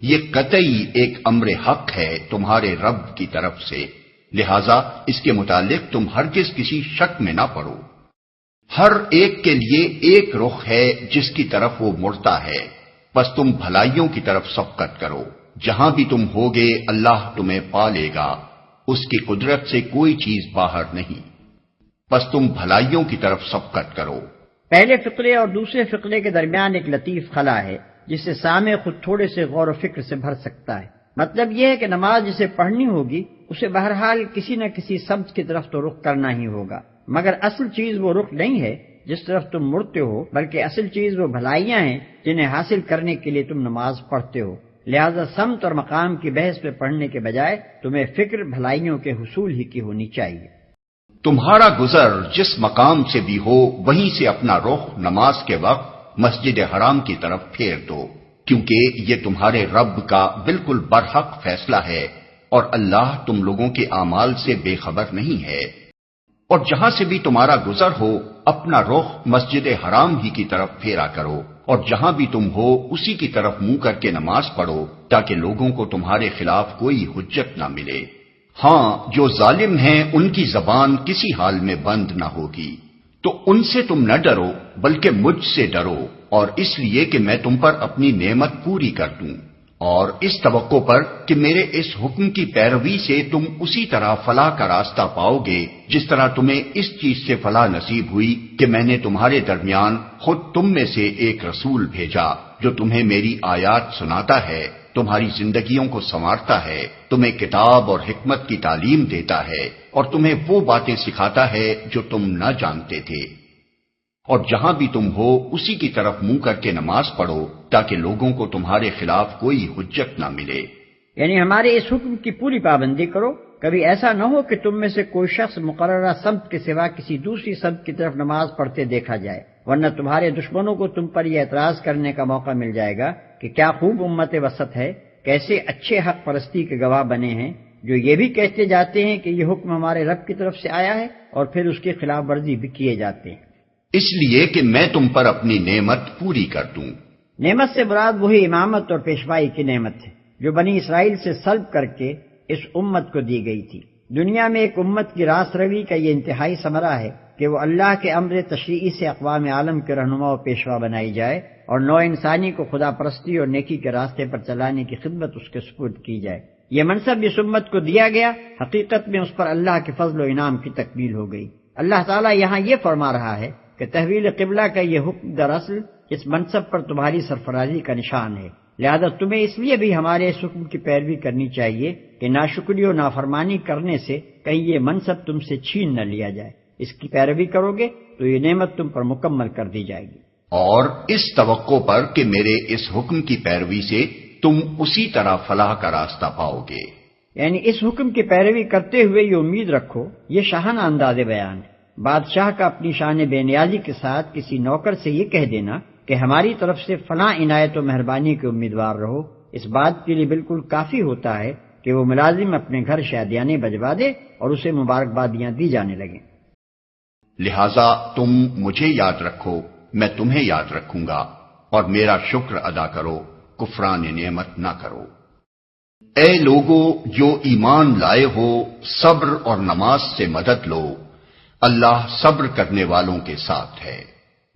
یہ قطعی ایک امر حق ہے تمہارے رب کی طرف سے، لہذا اس کے متعلق تم ہرگز کسی شک میں نہ پڑو۔ ہر ایک کے لیے ایک رخ ہے جس کی طرف وہ مڑتا ہے، بس تم بھلائیوں کی طرف سبقت کرو۔ جہاں بھی تم ہوگے اللہ تمہیں پا لے گا، اس کی قدرت سے کوئی چیز باہر نہیں، بس تم بھلائیوں کی طرف سبقت کرو۔ پہلے فقرے اور دوسرے فقرے کے درمیان ایک لطیف خلا ہے جس سے سامع خود تھوڑے سے غور و فکر سے بھر سکتا ہے۔ مطلب یہ ہے کہ نماز جسے پڑھنی ہوگی اسے بہرحال کسی نہ کسی سمت کی طرف تو رخ کرنا ہی ہوگا، مگر اصل چیز وہ رخ نہیں ہے جس طرف تم مڑتے ہو، بلکہ اصل چیز وہ بھلائیاں ہیں جنہیں حاصل کرنے کے لیے تم نماز پڑھتے ہو۔ لہذا سمت اور مقام کی بحث پہ پڑھنے کے بجائے تمہیں فکر بھلائیوں کے حصول ہی کی ہونی چاہیے۔ تمہارا گزر جس مقام سے بھی ہو وہیں سے اپنا رخ نماز کے وقت مسجد حرام کی طرف پھیر دو، کیونکہ یہ تمہارے رب کا بالکل برحق فیصلہ ہے اور اللہ تم لوگوں کے اعمال سے بے خبر نہیں ہے۔ اور جہاں سے بھی تمہارا گزر ہو اپنا رخ مسجد حرام ہی کی طرف پھیرا کرو، اور جہاں بھی تم ہو اسی کی طرف منہ کر کے نماز پڑھو، تاکہ لوگوں کو تمہارے خلاف کوئی حجت نہ ملے۔ ہاں، جو ظالم ہیں ان کی زبان کسی حال میں بند نہ ہوگی، تو ان سے تم نہ ڈرو بلکہ مجھ سے ڈرو، اور اس لیے کہ میں تم پر اپنی نعمت پوری کر دوں، اور اس توقع پر کہ میرے اس حکم کی پیروی سے تم اسی طرح فلاح کا راستہ پاؤ گے جس طرح تمہیں اس چیز سے فلاح نصیب ہوئی کہ میں نے تمہارے درمیان خود تم میں سے ایک رسول بھیجا جو تمہیں میری آیات سناتا ہے، تمہاری زندگیوں کو سنوارتا ہے، تمہیں کتاب اور حکمت کی تعلیم دیتا ہے، اور تمہیں وہ باتیں سکھاتا ہے جو تم نہ جانتے تھے۔ اور جہاں بھی تم ہو اسی کی طرف منہ کر کے نماز پڑھو تاکہ لوگوں کو تمہارے خلاف کوئی حجت نہ ملے۔ یعنی ہمارے اس حکم کی پوری پابندی کرو، کبھی ایسا نہ ہو کہ تم میں سے کوئی شخص مقررہ سمت کے سوا کسی دوسری سمت کی طرف نماز پڑھتے دیکھا جائے، ورنہ تمہارے دشمنوں کو تم پر یہ اعتراض کرنے کا موقع مل جائے گا کہ کیا خوب امت وسط ہے، کیسے اچھے حق پرستی کے گواہ بنے ہیں جو یہ بھی کہتے جاتے ہیں کہ یہ حکم ہمارے رب کی طرف سے آیا ہے اور پھر اس کی خلاف ورزی بھی کیے جاتے ہیں۔ اس لیے کہ میں تم پر اپنی نعمت پوری کر دوں۔ نعمت سے مراد وہی امامت اور پیشوائی کی نعمت ہے جو بنی اسرائیل سے سلب کر کے اس امت کو دی گئی تھی۔ دنیا میں ایک امت کی راست روی کا یہ انتہائی ثمرہ ہے کہ وہ اللہ کے امر تشریعی سے اقوام عالم کے رہنما و پیشوا بنائی جائے اور نوع انسانی کو خدا پرستی اور نیکی کے راستے پر چلانے کی خدمت اس کے سپرد کی جائے۔ یہ منصب اس امت کو دیا گیا، حقیقت میں اس پر اللہ کے فضل و انعام کی تکمیل ہو گئی۔ اللہ تعالیٰ یہاں یہ فرما رہا ہے کہ تحویل قبلہ کا یہ حکم دراصل اس منصب پر تمہاری سرفرازی کا نشان ہے، لہذا تمہیں اس لیے بھی ہمارے اس حکم کی پیروی کرنی چاہیے کہ ناشکری و نافرمانی کرنے سے کہیں یہ منصب تم سے چھین نہ لیا جائے۔ اس کی پیروی کرو گے تو یہ نعمت تم پر مکمل کر دی جائے گی، اور اس توقع پر کہ میرے اس حکم کی پیروی سے تم اسی طرح فلاح کا راستہ پاؤ گے۔ یعنی اس حکم کی پیروی کرتے ہوئے یہ امید رکھو، یہ شاہانہ انداز بیان ہے۔ بادشاہ کا اپنی شان بے نیازی کے ساتھ کسی نوکر سے یہ کہہ دینا کہ ہماری طرف سے فلاں عنایت و مہربانی کے امیدوار رہو، اس بات کے لیے بالکل کافی ہوتا ہے کہ وہ ملازم اپنے گھر شادیانے بجوا دے اور اسے مبارکبادیاں دی جانے لگیں۔ لہذا تم مجھے یاد رکھو، میں تمہیں یاد رکھوں گا، اور میرا شکر ادا کرو، کفران نعمت نہ کرو۔ اے لوگو جو ایمان لائے ہو، صبر اور نماز سے مدد لو، اللہ صبر کرنے والوں کے ساتھ ہے۔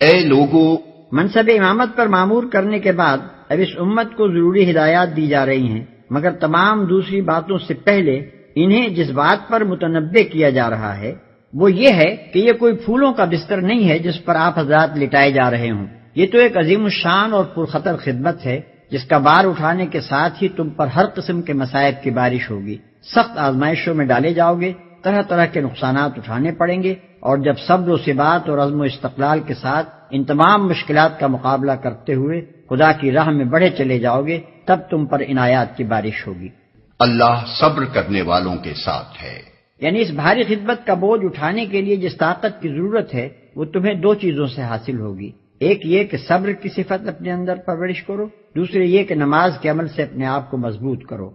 اے لوگو، منصب امامت پر معمور کرنے کے بعد اب اس امت کو ضروری ہدایات دی جا رہی ہیں، مگر تمام دوسری باتوں سے پہلے انہیں جس بات پر متنبہ کیا جا رہا ہے وہ یہ ہے کہ یہ کوئی پھولوں کا بستر نہیں ہے جس پر آپ حضرات لٹائے جا رہے ہوں، یہ تو ایک عظیم الشان اور پرخطر خدمت ہے جس کا بار اٹھانے کے ساتھ ہی تم پر ہر قسم کے مصائب کی بارش ہوگی، سخت آزمائشوں میں ڈالے جاؤ گے، طرح طرح کے نقصانات اٹھانے پڑیں گے، اور جب صبر و ثبات اور عزم و استقلال کے ساتھ ان تمام مشکلات کا مقابلہ کرتے ہوئے خدا کی راہ میں بڑھے چلے جاؤ گے تب تم پر عنایات کی بارش ہوگی۔ اللہ صبر کرنے والوں کے ساتھ ہے۔ یعنی اس بھاری خدمت کا بوجھ اٹھانے کے لیے جس طاقت کی ضرورت ہے وہ تمہیں دو چیزوں سے حاصل ہوگی، ایک یہ کہ صبر کی صفت اپنے اندر پرورش کرو، دوسرے یہ کہ نماز کے عمل سے اپنے آپ کو مضبوط کرو۔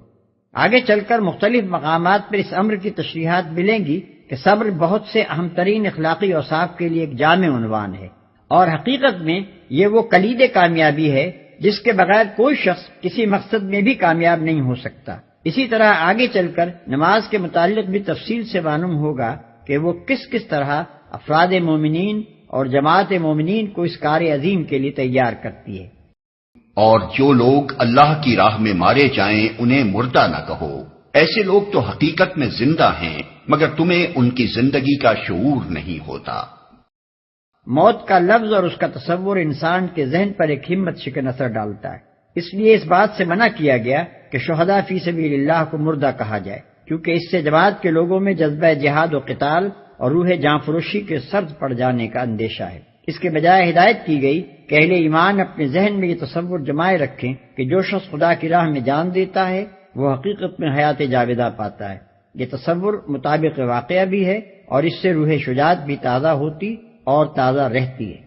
آگے چل کر مختلف مقامات پر اس امر کی تشریحات ملیں گی کہ صبر بہت سے اہم ترین اخلاقی اوصاف کے لیے ایک جامع عنوان ہے، اور حقیقت میں یہ وہ کلید کامیابی ہے جس کے بغیر کوئی شخص کسی مقصد میں بھی کامیاب نہیں ہو سکتا۔ اسی طرح آگے چل کر نماز کے متعلق بھی تفصیل سے معلوم ہوگا کہ وہ کس طرح افراد مومنین اور جماعت مومنین کو اس کار عظیم کے لیے تیار کرتی ہے۔ اور جو لوگ اللہ کی راہ میں مارے جائیں انہیں مردہ نہ کہو، ایسے لوگ تو حقیقت میں زندہ ہیں مگر تمہیں ان کی زندگی کا شعور نہیں ہوتا۔ موت کا لفظ اور اس کا تصور انسان کے ذہن پر ایک ہمت شکن اثر ڈالتا ہے، اس لیے اس بات سے منع کیا گیا کہ شہداء فی سبیل اللہ کو مردہ کہا جائے، کیونکہ اس سے جماعت کے لوگوں میں جذبہ جہاد و قتال اور روح جاں فروشی کے سرد پڑ جانے کا اندیشہ ہے۔ اس کے بجائے ہدایت کی گئی کہ اہل ایمان اپنے ذہن میں یہ تصور جمائے رکھیں کہ جو شخص خدا کی راہ میں جان دیتا ہے وہ حقیقت میں حیات جاویدہ پاتا ہے۔ یہ تصور مطابق واقعہ بھی ہے اور اس سے روح شجاعت بھی تازہ ہوتی اور تازہ رہتی ہے۔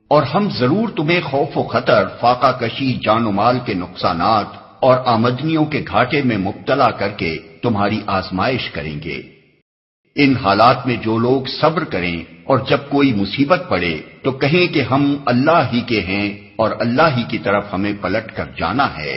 اور ہم ضرور تمہیں خوف و خطر، فاقہ کشی، جان و مال کے نقصانات اور آمدنیوں کے گھاٹے میں مبتلا کر کے تمہاری آزمائش کریں گے۔ ان حالات میں جو لوگ صبر کریں اور جب کوئی مصیبت پڑے تو کہیں کہ ہم اللہ ہی کے ہیں اور اللہ ہی کی طرف ہمیں پلٹ کر جانا ہے۔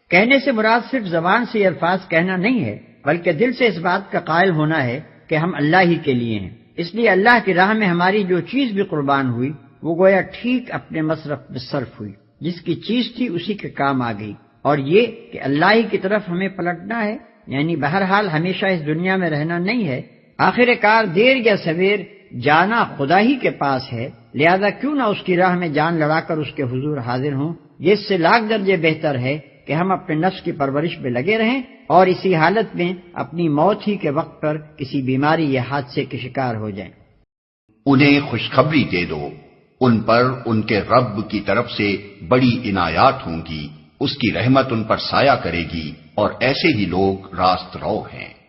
کہنے سے مراد صرف زبان سے یہ الفاظ کہنا نہیں ہے، بلکہ دل سے اس بات کا قائل ہونا ہے کہ ہم اللہ ہی کے لیے ہیں۔ اس لیے اللہ کی راہ میں ہماری جو چیز بھی قربان ہوئی وہ گویا ٹھیک اپنے مصرف میں صرف ہوئی، جس کی چیز تھی اسی کے کام آ گئی، اور یہ کہ اللہ ہی کی طرف ہمیں پلٹنا ہے، یعنی بہرحال ہمیشہ اس دنیا میں رہنا نہیں ہے۔ آخر کار دیر یا سویر جانا خدا ہی کے پاس ہے، لہذا کیوں نہ اس کی راہ میں جان لڑا کر اس کے حضور حاضر ہوں۔ یہ اس سے لاکھ درجے بہتر ہے کہ ہم اپنے نفس کی پرورش میں لگے رہیں اور اسی حالت میں اپنی موت ہی کے وقت پر کسی بیماری یا حادثے کے شکار ہو جائیں۔ انہیں خوشخبری دے دو، ان پر ان کے رب کی طرف سے بڑی عنایات ہوں گی، اس کی رحمت ان پر سایہ کرے گی اور ایسے ہی لوگ راست رو ہیں۔